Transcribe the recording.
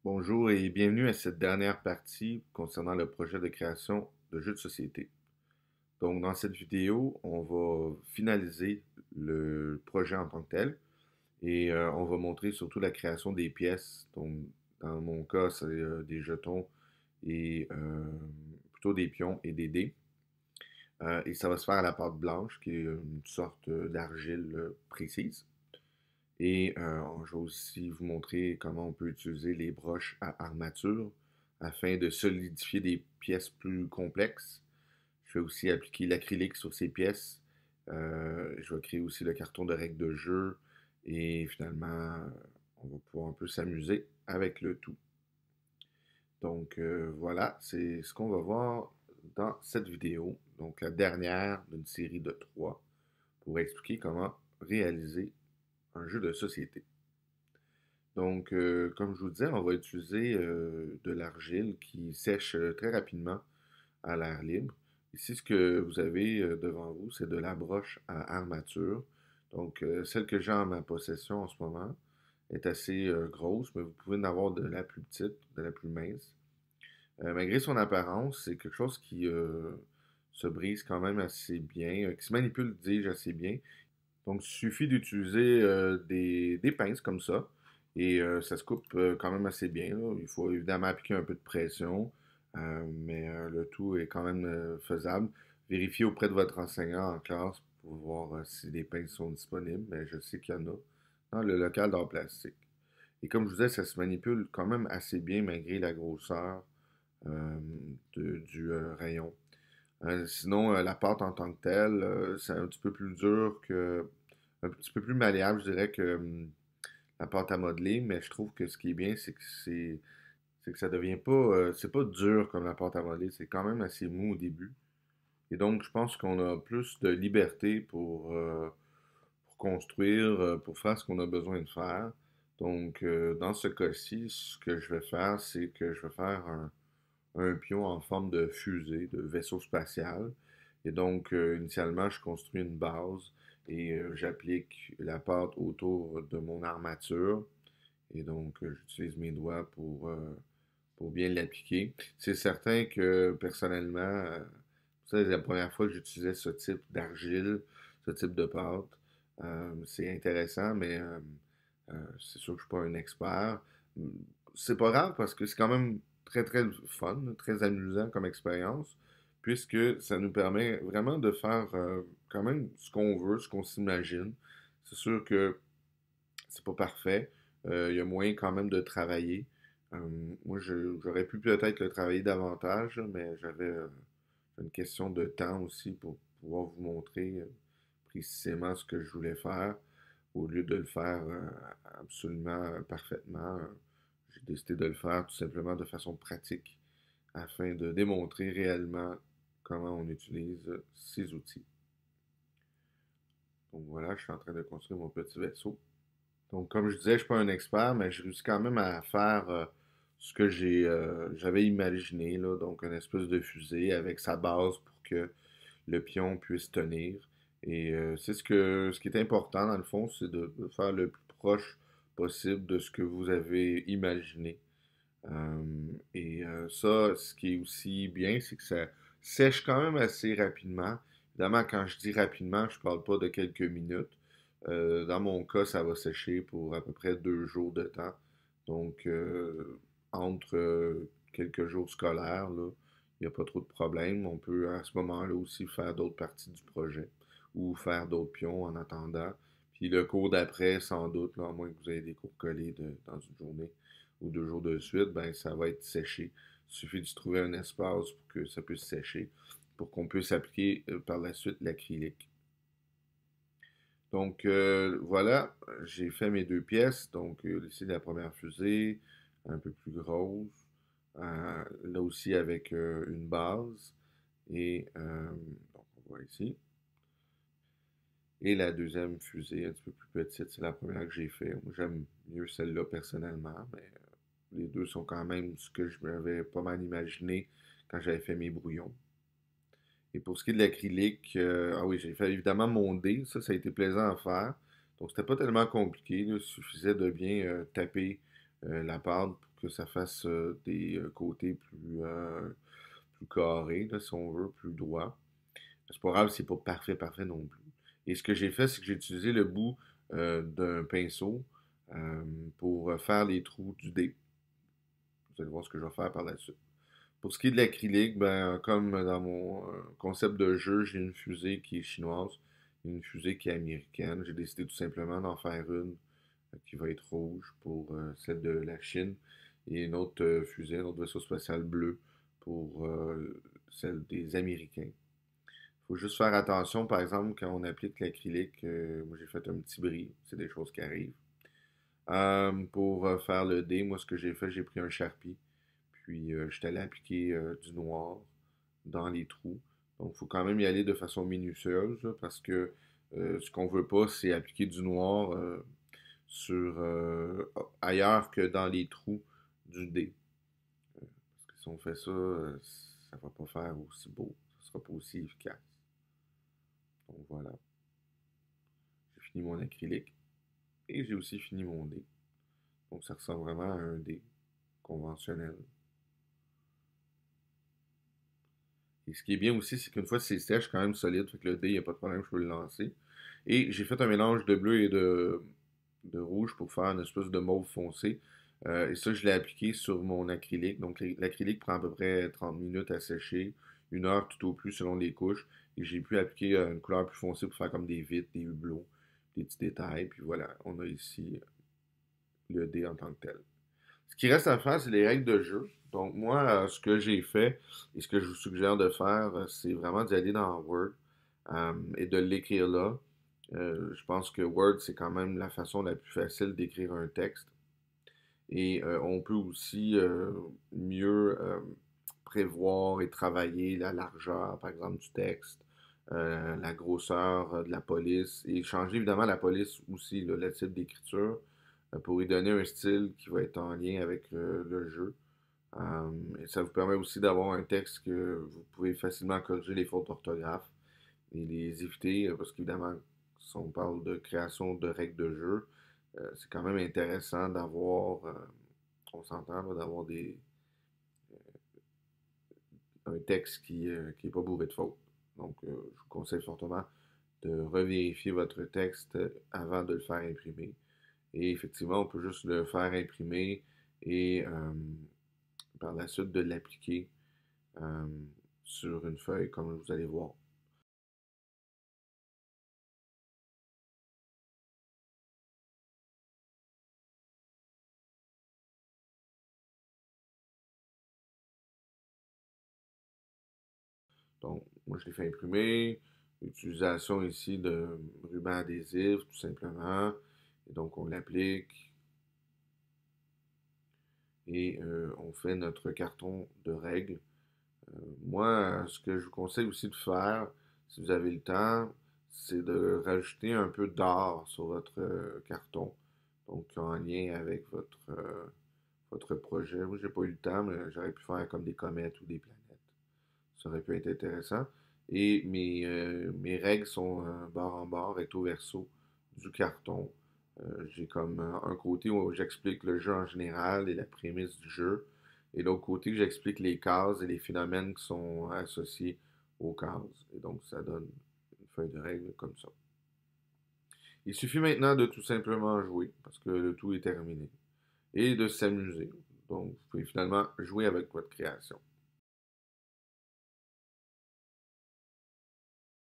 Bonjour et bienvenue à cette dernière partie concernant le projet de création de jeux de société. Donc, dans cette vidéo, on va finaliser le projet en tant que tel et on va montrer surtout la création des pièces. Donc, dans mon cas, c'est des jetons et plutôt des pions et des dés. Et ça va se faire à la pâte blanche, qui est une sorte d'argile précise. Et je vais aussi vous montrer comment on peut utiliser les broches à armature afin de solidifier des pièces plus complexes. Je vais aussi appliquer l'acrylique sur ces pièces. Je vais créer aussi le carton de règles de jeu. Et finalement, on va pouvoir un peu s'amuser avec le tout. Donc voilà, c'est ce qu'on va voir dans cette vidéo. Donc la dernière d'une série de 3 pour expliquer comment réaliser un jeu de société. Donc, comme je vous disais, on va utiliser de l'argile qui sèche très rapidement à l'air libre. Ici, ce que vous avez devant vous, c'est de la broche à armature. Donc, celle que j'ai en ma possession en ce moment est assez grosse, mais vous pouvez en avoir de la plus petite, de la plus mince. Malgré son apparence, c'est quelque chose qui se brise quand même assez bien, qui se manipule, dis-je, assez bien. Donc, il suffit d'utiliser des pinces comme ça. Et ça se coupe quand même assez bien, là. Il faut évidemment appliquer un peu de pression, mais le tout est quand même faisable. Vérifiez auprès de votre enseignant en classe pour voir si les pinces sont disponibles, mais je sais qu'il y en a dans le local d'art plastique. Et comme je vous disais, ça se manipule quand même assez bien malgré la grosseur euh, du rayon. Sinon, la pâte en tant que telle, c'est un petit peu plus dur que, un petit peu plus malléable, je dirais, que la pâte à modeler, mais je trouve que ce qui est bien, c'est que ça devient pas, c'est pas dur comme la pâte à modeler, c'est quand même assez mou au début. Et donc, je pense qu'on a plus de liberté pour construire, pour faire ce qu'on a besoin de faire. Donc, dans ce cas-ci, ce que je vais faire, c'est que je vais faire un pion en forme de fusée, de vaisseau spatial. Et donc, initialement, je construis une base et j'applique la pâte autour de mon armature. Et donc, j'utilise mes doigts pour bien l'appliquer. C'est certain que personnellement, ça, c'est la première fois que j'utilisais ce type d'argile, ce type de pâte. C'est intéressant, mais c'est sûr que je ne suis pas un expert. C'est pas grave parce que c'est quand même très très fun, très amusant comme expérience, puisque ça nous permet vraiment de faire quand même ce qu'on veut, ce qu'on s'imagine. C'est sûr que c'est pas parfait. Il y a moyen quand même de travailler. Moi, j'aurais pu peut-être le travailler davantage, mais j'avais une question de temps aussi pour pouvoir vous montrer précisément ce que je voulais faire. Au lieu de le faire absolument parfaitement, j'ai décidé de le faire tout simplement de façon pratique afin de démontrer réellement comment on utilise ces outils. Donc voilà, je suis en train de construire mon petit vaisseau. Donc, comme je disais, je ne suis pas un expert, mais je réussis quand même à faire ce que j'avais imaginé, là, donc une espèce de fusée avec sa base pour que le pion puisse tenir. Et c'est ce qui est important dans le fond, c'est de faire le plus proche possible de ce que vous avez imaginé. Ça, ce qui est aussi bien, c'est que ça sèche quand même assez rapidement. Évidemment, quand je dis rapidement, je parle pas de quelques minutes. Dans mon cas, ça va sécher pour à peu près 2 jours de temps. Donc, entre quelques jours scolaires, là, il n'y a pas trop de problème. On peut à ce moment-là aussi faire d'autres parties du projet ou faire d'autres pions en attendant. Puis le cours d'après, sans doute, là, à moins que vous ayez des cours collés dans une journée ou 2 jours de suite, ben, ça va être séché. Il suffit de se trouver un espace pour que ça puisse sécher, pour qu'on puisse appliquer par la suite l'acrylique. Donc voilà, j'ai fait mes 2 pièces. Donc ici la première fusée, un peu plus grosse. Là aussi avec une base. Et donc on voit ici. Et la deuxième fusée, un petit peu plus petite, c'est la première que j'ai fait. Moi, j'aime mieux celle-là personnellement, mais les deux sont quand même ce que je m'avais pas mal imaginé quand j'avais fait mes brouillons. Et pour ce qui est de l'acrylique, ah oui, j'ai fait évidemment mon dé. Ça a été plaisant à faire. Donc, c'était pas tellement compliqué, là. Il suffisait de bien taper la pâte pour que ça fasse des côtés plus carrés, là, si on veut, plus droits. C'est pas grave, c'est pas parfait, parfait non plus. Et ce que j'ai fait, c'est que j'ai utilisé le bout d'un pinceau euh, pour faire les trous du dé. Vous allez voir ce que je vais faire par la suite. Pour ce qui est de l'acrylique, ben, comme dans mon concept de jeu, j'ai une fusée qui est chinoise, une fusée qui est américaine. J'ai décidé tout simplement d'en faire une qui va être rouge pour celle de la Chine et une autre fusée, un autre vaisseau spatial bleu pour celle des Américains. Il faut juste faire attention, par exemple, quand on applique l'acrylique, moi j'ai fait un petit bris, c'est des choses qui arrivent. Pour faire le dé, moi ce que j'ai fait, j'ai pris un Sharpie, puis je suis allé appliquer du noir dans les trous. Donc il faut quand même y aller de façon minutieuse, là, parce que ce qu'on veut pas, c'est appliquer du noir sur ailleurs que dans les trous du dé. Parce que si on fait ça, ça va pas faire aussi beau, ça sera pas aussi efficace. Donc voilà, j'ai fini mon acrylique et j'ai aussi fini mon dé. Donc ça ressemble vraiment à un dé conventionnel. Et ce qui est bien aussi, c'est qu'une fois c'est sèche, quand même solide, fait que le dé, il n'y a pas de problème, je peux le lancer. Et j'ai fait un mélange de bleu et de rouge pour faire une espèce de mauve foncé. Et ça, je l'ai appliqué sur mon acrylique. Donc l'acrylique prend à peu près 30 minutes à sécher, 1 heure tout au plus selon les couches. Et j'ai pu appliquer une couleur plus foncée pour faire comme des vitres, des hublots, des petits détails. Puis voilà, on a ici le dé en tant que tel. Ce qui reste à faire, c'est les règles de jeu. Donc, moi, ce que j'ai fait et ce que je vous suggère de faire, c'est vraiment d'y aller dans Word et de l'écrire là. Je pense que Word, c'est quand même la façon la plus facile d'écrire un texte. Et on peut aussi mieux prévoir et travailler la largeur, par exemple, du texte, la grosseur de la police et changer évidemment la police aussi, là, le type d'écriture pour y donner un style qui va être en lien avec le jeu. Et ça vous permet aussi d'avoir un texte que vous pouvez facilement corriger les fautes d'orthographe et les éviter, parce qu'évidemment, si on parle de création de règles de jeu, c'est quand même intéressant d'avoir, on s'entend, là, d'avoir un texte qui est pas bourré de fautes. Donc, je vous conseille fortement de revérifier votre texte avant de le faire imprimer. Et effectivement, on peut juste le faire imprimer et par la suite de l'appliquer euh, sur une feuille, comme vous allez voir. Donc, moi, je l'ai fait imprimer. Utilisation ici de ruban adhésif, tout simplement. Et donc, on l'applique et on fait notre carton de règles. Moi, ce que je vous conseille aussi de faire, si vous avez le temps, c'est de rajouter un peu d'or sur votre carton. Donc, en lien avec votre projet. Moi, j'ai pas eu le temps, mais j'aurais pu faire comme des comètes ou des planètes. Ça aurait pu être intéressant. Et mes règles sont barre en barre, recto verso du carton. J'ai comme un côté où j'explique le jeu en général et la prémisse du jeu, et l'autre côté que j'explique les cases et les phénomènes qui sont associés aux cases. Et donc, ça donne une feuille de règles comme ça. Il suffit maintenant de tout simplement jouer, parce que le tout est terminé, et de s'amuser. Donc, vous pouvez finalement jouer avec votre création.